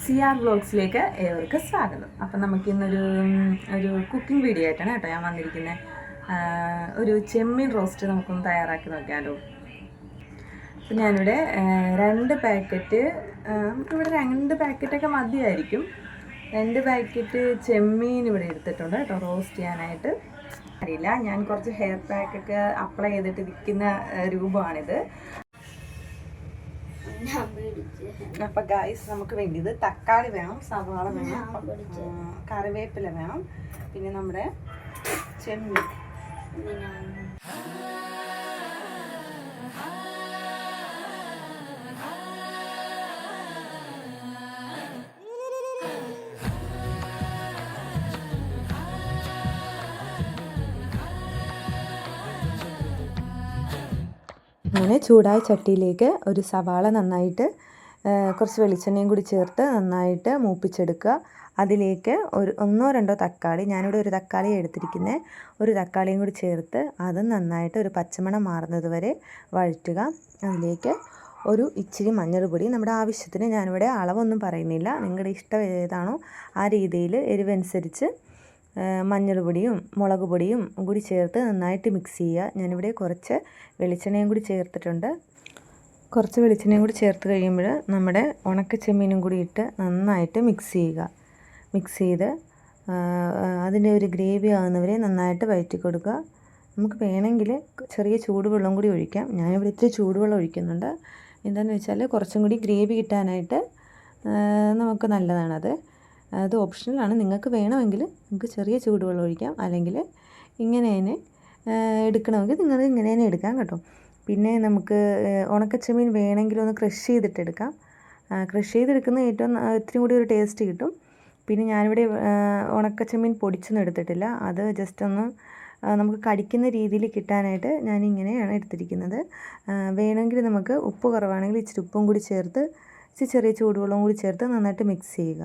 CR വ്ളോഗ്സിലേക്ക് ഏവർക്കും സ്വാഗതം. അപ്പം നമുക്കിന്നൊരു കുക്കിംഗ് വീഡിയോ ആയിട്ടാണ് കേട്ടോ ഞാൻ വന്നിരിക്കുന്നത്. ഒരു ചെമ്മീൻ റോസ്റ്റ് നമുക്കൊന്ന് തയ്യാറാക്കി നോക്കിയാലോ. അപ്പം ഞാനിവിടെ 2 പാക്കറ്റ്, നമുക്കിവിടെ 2 പാക്കറ്റൊക്കെ മതിയായിരിക്കും. 2 പാക്കറ്റ് ചെമ്മീൻ ഇവിടെ എടുത്തിട്ടുണ്ട് കേട്ടോ റോസ്റ്റ് ചെയ്യാനായിട്ട്. അറിയില്ല, ഞാൻ കുറച്ച് ഹെയർ പാക്കൊക്കെ അപ്ലൈ ചെയ്തിട്ട് വിൽക്കുന്ന രൂപമാണിത്. അപ്പം ഗൈസ്, നമുക്ക് വേണ്ടിയത് തക്കാളി വേണം, സവാള വേണം, കറിവേപ്പില വേണം, പിന്നെ നമ്മുടെ ചെമ്മീൻ. അങ്ങനെ ചൂടായ ചട്ടിയിലേക്ക് ഒരു സവാള നന്നായിട്ട് കുറച്ച് വെളിച്ചെണ്ണയും കൂടി ചേർത്ത് നന്നായിട്ട് മൂപ്പിച്ചെടുക്കുക. അതിലേക്ക് ഒരു 1-2 തക്കാളി, ഞാനിവിടെ ഒരു തക്കാളി എടുത്തിരിക്കുന്നത്, ഒരു തക്കാളിയും കൂടി ചേർത്ത് അത് നന്നായിട്ട് ഒരു പച്ചമണം മാറുന്നത് വരെ വഴറ്റുക. അതിലേക്ക് ഒരു ഇച്ചിരി മഞ്ഞൾപ്പൊടി, നമ്മുടെ ആവശ്യത്തിന്, ഞാനിവിടെ അളവൊന്നും പറയുന്നില്ല, നിങ്ങളുടെ ഇഷ്ടം ഏതാണോ ആ രീതിയിൽ എരിവനുസരിച്ച് മഞ്ഞൾ പൊടിയും മുളക് പൊടിയും കൂടി ചേർത്ത് നന്നായിട്ട് മിക്സ് ചെയ്യുക. ഞാനിവിടെ കുറച്ച് വെളിച്ചെണ്ണയും കൂടി ചേർത്തിട്ടുണ്ട്. കുറച്ച് വെളിച്ചെണ്ണയും കൂടി ചേർത്ത് കഴിയുമ്പോൾ നമ്മുടെ ഉണക്ക ചെമ്മീനും കൂടി ഇട്ട് നന്നായിട്ട് മിക്സ് ചെയ്യുക. മിക്സ് ചെയ്ത് അതിൻ്റെ ഒരു ഗ്രേവി ആകുന്നവരെ നന്നായിട്ട് വഴറ്റി കൊടുക്കുക. നമുക്ക് വേണമെങ്കിൽ ചെറിയ ചൂടുവെള്ളം കൂടി ഒഴിക്കാം. ഞാനിവിടെ ഇത്തിരി ചൂടുവെള്ളം ഒഴിക്കുന്നുണ്ട്. എന്താണെന്ന് വെച്ചാൽ കുറച്ചും കൂടി ഗ്രേവി കിട്ടാനായിട്ട് നമുക്ക് നല്ലതാണത്. അത് ഓപ്ഷണലാണ്. നിങ്ങൾക്ക് വേണമെങ്കിൽ നമുക്ക് ചെറിയ ചൂടുവെള്ളം ഒഴിക്കാം, അല്ലെങ്കിൽ ഇങ്ങനെ തന്നെ എടുക്കണമെങ്കിൽ നിങ്ങൾ ഇങ്ങനെ തന്നെ എടുക്കാം കേട്ടോ. പിന്നെ നമുക്ക് ഉണക്കച്ചെമ്മീൻ വേണമെങ്കിൽ ഒന്ന് ക്രഷ് ചെയ്തിട്ടെടുക്കാം. ക്രഷ് ചെയ്തെടുക്കുന്ന ഏറ്റവും ഇത്തിരി കൂടി ഒരു ടേസ്റ്റ് കിട്ടും. പിന്നെ ഞാനിവിടെ ഉണക്കച്ചെമ്മീൻ പൊടിച്ചൊന്നും എടുത്തിട്ടില്ല, അത് ജസ്റ്റ് ഒന്ന് നമുക്ക് കടിക്കുന്ന രീതിയിൽ കിട്ടാനായിട്ട് ഞാനിങ്ങനെയാണ് എടുത്തിരിക്കുന്നത്. വേണമെങ്കിൽ നമുക്ക് ഉപ്പ് കുറവാണെങ്കിൽ ഇച്ചിരി ഉപ്പും കൂടി ചേർത്ത് ഇച്ചിരി ചെറിയ ചൂടുവെള്ളവും കൂടി ചേർത്ത് നന്നായിട്ട് മിക്സ് ചെയ്യുക.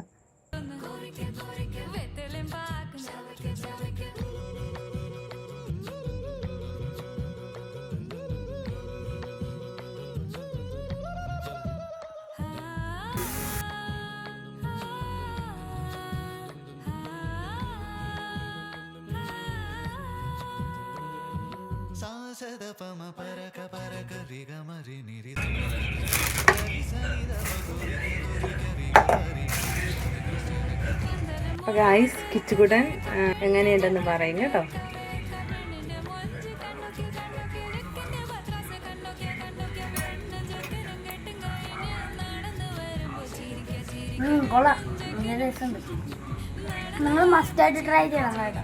അപ്പോൾ ഗായ്സ്, കിച്ചുകുട്ടൻ എങ്ങനെയുണ്ടെന്ന് പറയും കേട്ടോ. കൊള്ളാം, നല്ല രസമുണ്ട്. നിങ്ങൾ മസ്റ്റായിട്ട് ട്രൈ ചെയ്യണം കേട്ടോ.